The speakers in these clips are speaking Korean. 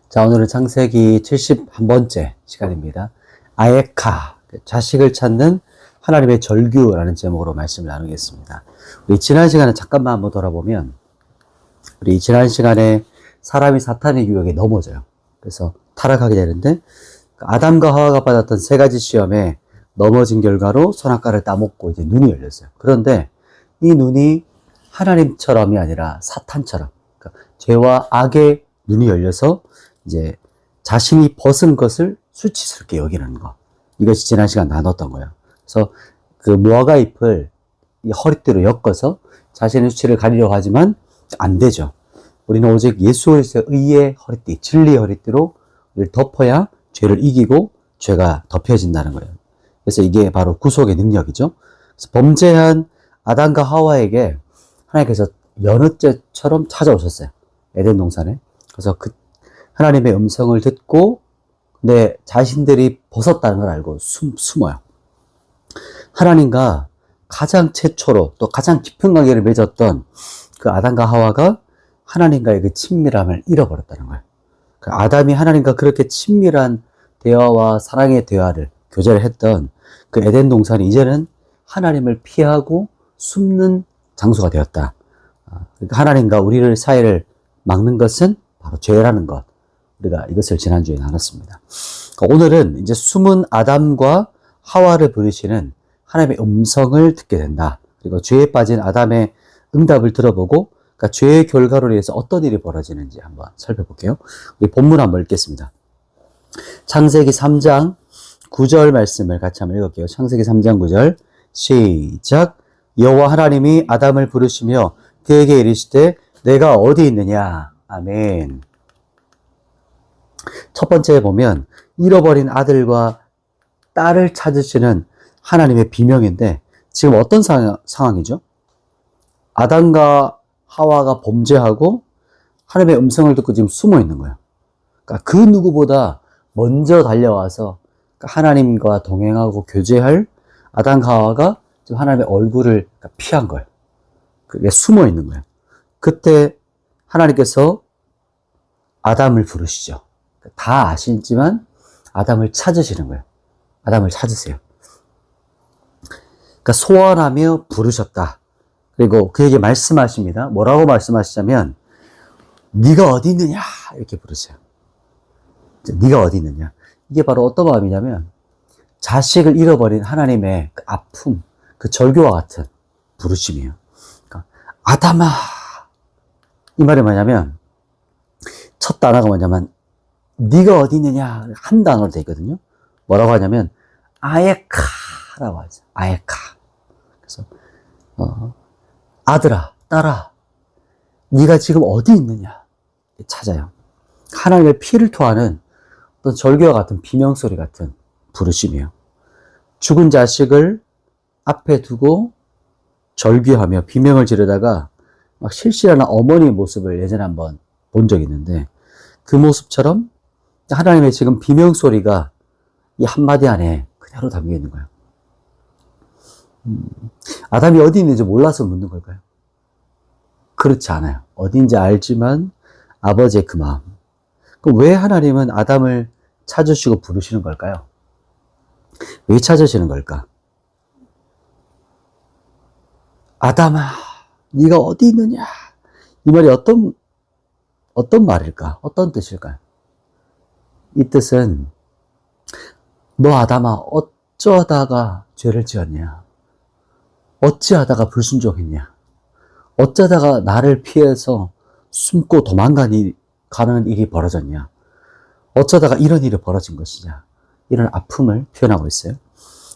자, 오늘은 창세기 71번째 시간입니다. 아에카, 자식을 찾는 하나님의 절규라는 제목으로 말씀을 나누겠습니다. 우리 지난 시간에 잠깐만 한번 돌아보면, 우리 지난 시간에 사람이 사탄의 유혹에 넘어져요. 그래서 타락하게 되는데, 아담과 하와가 받았던 세 가지 시험에 넘어진 결과로 선악과를 따먹고 이제 눈이 열렸어요. 그런데 이 눈이 하나님처럼이 아니라 사탄처럼, 그러니까 죄와 악의 눈이 열려서 이제 자신이 벗은 것을 수치스럽게 여기는 거. 이것이 지난 시간 나눴던 거예요. 그래서 그 무화과 잎을 이 허리띠로 엮어서 자신의 수치를 가리려고 하지만 안 되죠. 우리는 오직 예수 그리스도의 의의 허리띠, 진리의 허리띠로 우리를 덮어야 죄를 이기고 죄가 덮여진다는 거예요. 그래서 이게 바로 구속의 능력이죠. 그래서 범죄한 아담과 하와에게 하나님께서 여느 때처럼 찾아오셨어요. 에덴 동산에. 그래서 그 하나님의 음성을 듣고 내 자신들이 벗었다는 걸 알고 숨어요. 하나님과 가장 최초로 또 가장 깊은 관계를 맺었던 그 아담과 하와가 하나님과의 그 친밀함을 잃어버렸다는 거예요. 그 아담이 하나님과 그렇게 친밀한 대화와 사랑의 대화를 교제를 했던 그 에덴 동산이 이제는 하나님을 피하고 숨는 장소가 되었다. 그러니까 하나님과 우리를 사이를 막는 것은 바로 죄라는 것. 우리가 이것을 지난주에 나눴습니다. 오늘은 이제 숨은 아담과 하와를 부르시는 하나님의 음성을 듣게 된다. 그리고 죄에 빠진 아담의 응답을 들어보고, 그러니까 죄의 결과로 인해서 어떤 일이 벌어지는지 한번 살펴볼게요. 우리 본문 한번 읽겠습니다. 창세기 3장 9절 말씀을 같이 한번 읽을게요. 창세기 3장 9절 시작. 여호와 하나님이 아담을 부르시며 그에게 이르시되 내가 어디 있느냐. 아멘. 첫 번째에 보면 잃어버린 아들과 딸을 찾으시는 하나님의 비명인데, 지금 어떤 상황이죠? 아담과 하와가 범죄하고 하나님의 음성을 듣고 지금 숨어 있는 거예요. 그러니까 그 누구보다 먼저 달려와서 하나님과 동행하고 교제할 아담과 하와가 지금 하나님의 얼굴을 피한 거예요. 그게 숨어 있는 거예요. 그때 하나님께서 아담을 부르시죠. 다 아시지만 아담을 찾으시는 거예요. 아담을 찾으세요. 그러니까 소원하며 부르셨다. 그리고 그에게 말씀하십니다. 뭐라고 말씀하시자면 네가 어디 있느냐 이렇게 부르세요. 네가 어디 있느냐. 이게 바로 어떤 마음이냐면 자식을 잃어버린 하나님의 그 아픔, 그 절규와 같은 부르심이에요. 그러니까 아담아, 이 말이 뭐냐면 첫 단어가 뭐냐면 네가 어디 있느냐 한 단어로 되어 있거든요. 뭐라고 하냐면 아에카라고 하죠. 아에카. 그래서 아들아, 딸아, 네가 지금 어디 있느냐 찾아요. 하나님의 피를 토하는 어떤 절규와 같은 비명소리 같은 부르심이에요. 죽은 자식을 앞에 두고 절규하며 비명을 지르다가 막 실실하는 어머니의 모습을 예전에 한번 본 적이 있는데, 그 모습처럼 하나님의 지금 비명소리가 이 한마디 안에 그대로 담겨 있는 거예요. 아담이 어디 있는지 몰라서 묻는 걸까요? 그렇지 않아요. 어딘지 알지만 아버지의 그 마음. 그럼 왜 하나님은 아담을 찾으시고 부르시는 걸까요? 왜 찾으시는 걸까? 아담아, 네가 어디 있느냐? 이 말이 어떤 말일까? 어떤 뜻일까요? 이 뜻은 너 아담아, 어쩌다가 죄를 지었냐? 어찌하다가 불순종했냐? 어쩌다가 나를 피해서 숨고 도망가는 일이 벌어졌냐? 어쩌다가 이런 일이 벌어진 것이냐? 이런 아픔을 표현하고 있어요.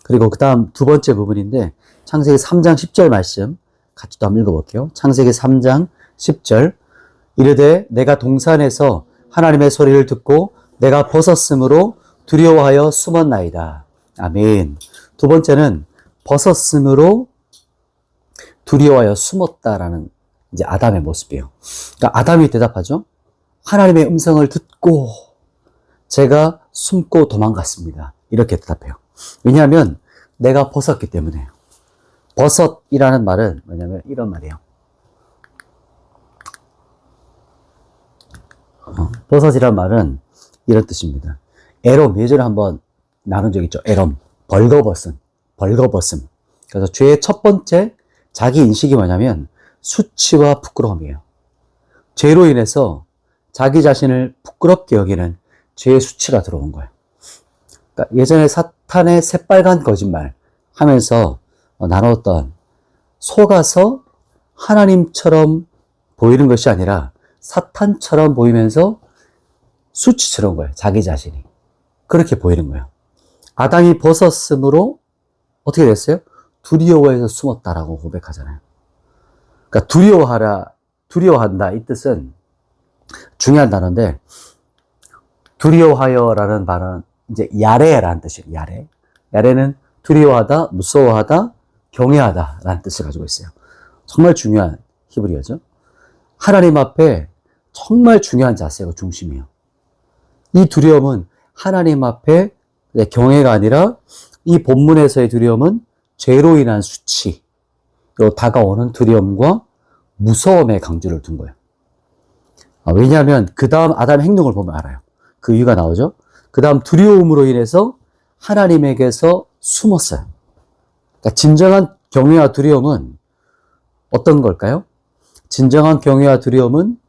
그리고 그 다음 두 번째 부분인데, 창세기 3장 10절 말씀 같이 또 한번 읽어볼게요. 창세기 3장 10절 이르되 내가 동산에서 하나님의 소리를 듣고 내가 벗었으므로 두려워하여 숨었나이다. 아멘. 두 번째는 벗었으므로 두려워하여 숨었다라는 이제 아담의 모습이에요. 그러니까 아담이 대답하죠. 하나님의 음성을 듣고 제가 숨고 도망갔습니다. 이렇게 대답해요. 왜냐하면 내가 벗었기 때문에요. 벗었이라는 말은 뭐냐면 이런 말이에요. 버섯이란 말은 이런 뜻입니다. 에롬, 예전에 한번 나눈 적 있죠. 에롬, 벌거벗음. 그래서 죄의 첫 번째 자기 인식이 뭐냐면 수치와 부끄러움이에요. 죄로 인해서 자기 자신을 부끄럽게 여기는 죄의 수치가 들어온 거예요. 그러니까 예전에 사탄의 새빨간 거짓말 하면서 나눴던, 속아서 하나님처럼 보이는 것이 아니라 사탄처럼 보이면서 수치스러운 거예요. 자기 자신이. 그렇게 보이는 거예요. 아담이 벗었으므로 어떻게 됐어요? 두려워해서 숨었다라고 고백하잖아요. 그러니까 두려워한다. 이 뜻은 중요한 단어인데, 두려워하여라는 말은 이제 야레라는 뜻이에요. 야레. 야레는 두려워하다, 무서워하다, 경외하다라는 뜻을 가지고 있어요. 정말 중요한 히브리어죠. 하나님 앞에 정말 중요한 자세가 중심이에요. 이 두려움은 하나님 앞에 경외가 아니라, 이 본문에서의 두려움은 죄로 인한 수치, 그리고 다가오는 두려움과 무서움의 강조를 둔 거예요. 왜냐하면 그 다음 아담 행동을 보면 알아요. 그 이유가 나오죠. 그 다음 두려움으로 인해서 하나님에게서 숨었어요. 그러니까 진정한 경외와 두려움은 어떤 걸까요? 진정한 경외와 두려움은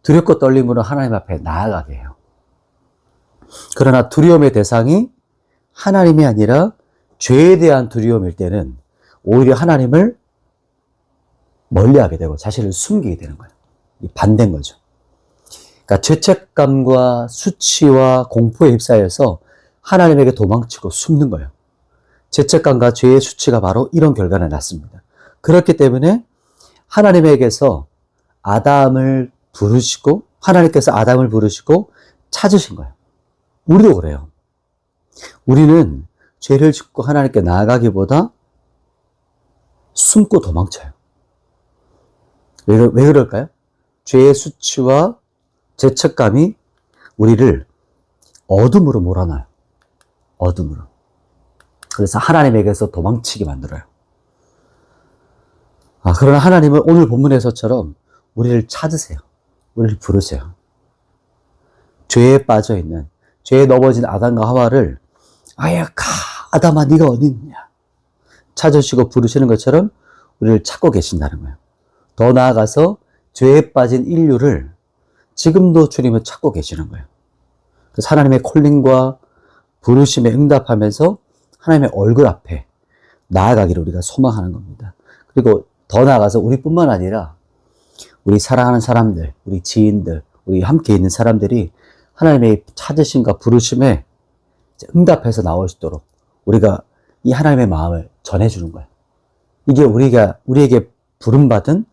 두렵고 떨림으로 하나님 앞에 나아가게 해요. 그러나 두려움의 대상이 하나님이 아니라 죄에 대한 두려움일 때는 오히려 하나님을 멀리하게 되고 자신을 숨기게 되는 거예요. 반대인 거죠. 그러니까 죄책감과 수치와 공포에 휩싸여서 하나님에게 도망치고 숨는 거예요. 죄책감과 죄의 수치가 바로 이런 결과를 낳습니다. 그렇기 때문에 하나님께서 아담을 부르시고 찾으신 거예요. 우리도 그래요. 우리는 죄를 짓고 하나님께 나아가기보다 숨고 도망쳐요. 왜 그럴까요? 죄의 수치와 죄책감이 우리를 어둠으로 몰아넣어요. 어둠으로. 그래서 하나님에게서 도망치게 만들어요. 그러나 하나님은 오늘 본문에서처럼 우리를 찾으세요. 우리를 부르세요. 죄에 빠져있는, 죄에 넘어진 아담과 하와를 아담아 네가 어디 있냐 찾으시고 부르시는 것처럼 우리를 찾고 계신다는 거예요. 더 나아가서 죄에 빠진 인류를 지금도 주님은 찾고 계시는 거예요. 그래서 하나님의 콜링과 부르심에 응답하면서 하나님의 얼굴 앞에 나아가기를 우리가 소망하는 겁니다. 그리고 더 나아가서 우리뿐만 아니라 우리 사랑하는 사람들, 우리 지인들, 우리 함께 있는 사람들이 하나님의 찾으심과 부르심에 응답해서 나올 수 있도록 우리가 이 하나님의 마음을 전해주는 거예요. 이게 우리에게 부름받은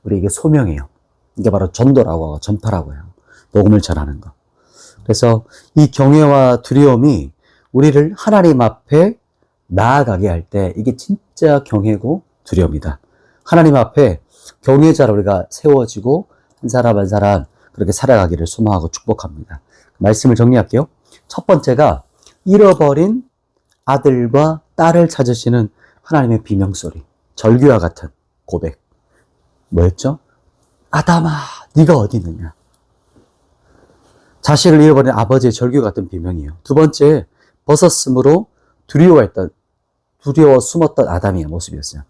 우리에게 소명이에요. 이게 바로 전도라고 하고 전파라고 해요. 복음을 전하는 거. 그래서 이 경외와 두려움이 우리를 하나님 앞에 나아가게 할 때 이게 진짜 경외고 두려움이다. 하나님 앞에 경외자로 우리가 세워지고 한 사람 한 사람 그렇게 살아가기를 소망하고 축복합니다. 말씀을 정리할게요. 첫 번째가 잃어버린 아들과 딸을 찾으시는 하나님의 비명소리, 절규와 같은 고백. 뭐였죠? 아담아, 네가 어디 있느냐? 자식을 잃어버린 아버지의 절규 같은 비명이에요. 두 번째, 벗었으므로 두려워 숨었던 아담의 모습이었어요.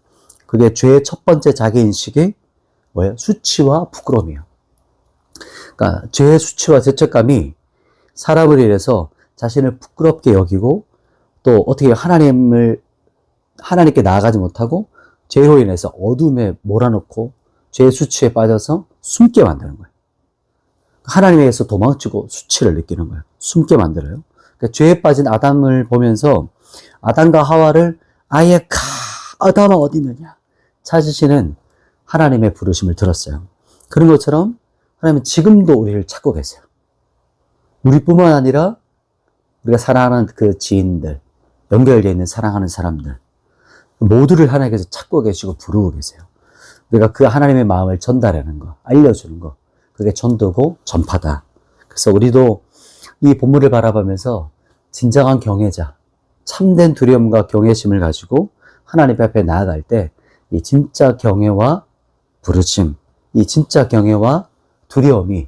그게 죄의 첫 번째 자기인식이 뭐예요? 수치와 부끄러움이에요. 그러니까 죄의 수치와 죄책감이 사람을 인해서 자신을 부끄럽게 여기고 또 어떻게 하나님께 나아가지 못하고 죄로 인해서 어둠에 몰아넣고 죄의 수치에 빠져서 숨게 만드는 거예요. 하나님에게서 도망치고 수치를 느끼는 거예요. 숨게 만들어요. 그러니까 죄에 빠진 아담을 보면서 아담과 하와를 아담아 어디 있느냐 찾으시는 하나님의 부르심을 들었어요. 그런 것처럼 하나님은 지금도 우리를 찾고 계세요. 우리뿐만 아니라 우리가 사랑하는 그 지인들, 연결되어 있는 사랑하는 사람들 모두를 하나님께서 찾고 계시고 부르고 계세요. 우리가 그 하나님의 마음을 전달하는 거, 알려주는 거, 그게 전도고 전파다. 그래서 우리도 이 본문을 바라보면서 진정한 경외자, 참된 두려움과 경외심을 가지고 하나님 앞에 나아갈 때 이 진짜 경외와 부르심, 이 진짜 경외와 두려움이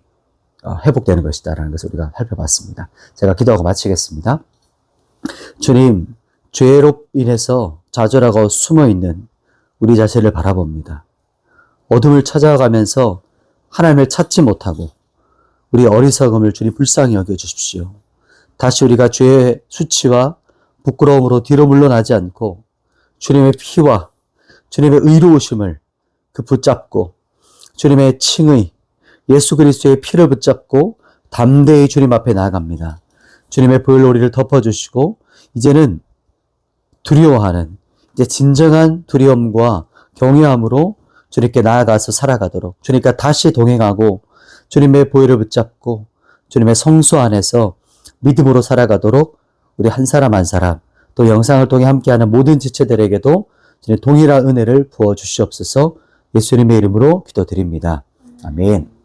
회복되는 것이다라는 것을 우리가 살펴봤습니다. 제가 기도하고 마치겠습니다. 주님, 죄로 인해서 좌절하고 숨어있는 우리 자신을 바라봅니다. 어둠을 찾아가면서 하나님을 찾지 못하고 우리 어리석음을 주님 불쌍히 여겨주십시오. 다시 우리가 죄의 수치와 부끄러움으로 뒤로 물러나지 않고 주님의 피와 주님의 의로우심을 붙잡고 주님의 칭의 예수 그리스도의 피를 붙잡고 담대히 주님 앞에 나아갑니다. 주님의 보혈로 우리를 덮어주시고 이제는 두려워하는 이제 진정한 두려움과 경외함으로 주님께 나아가서 살아가도록 주님과 다시 동행하고 주님의 보혈을 붙잡고 주님의 성수 안에서 믿음으로 살아가도록 우리 한 사람 한 사람 또 영상을 통해 함께하는 모든 지체들에게도 동일한 은혜를 부어주시옵소서. 예수님의 이름으로 기도드립니다. 아멘.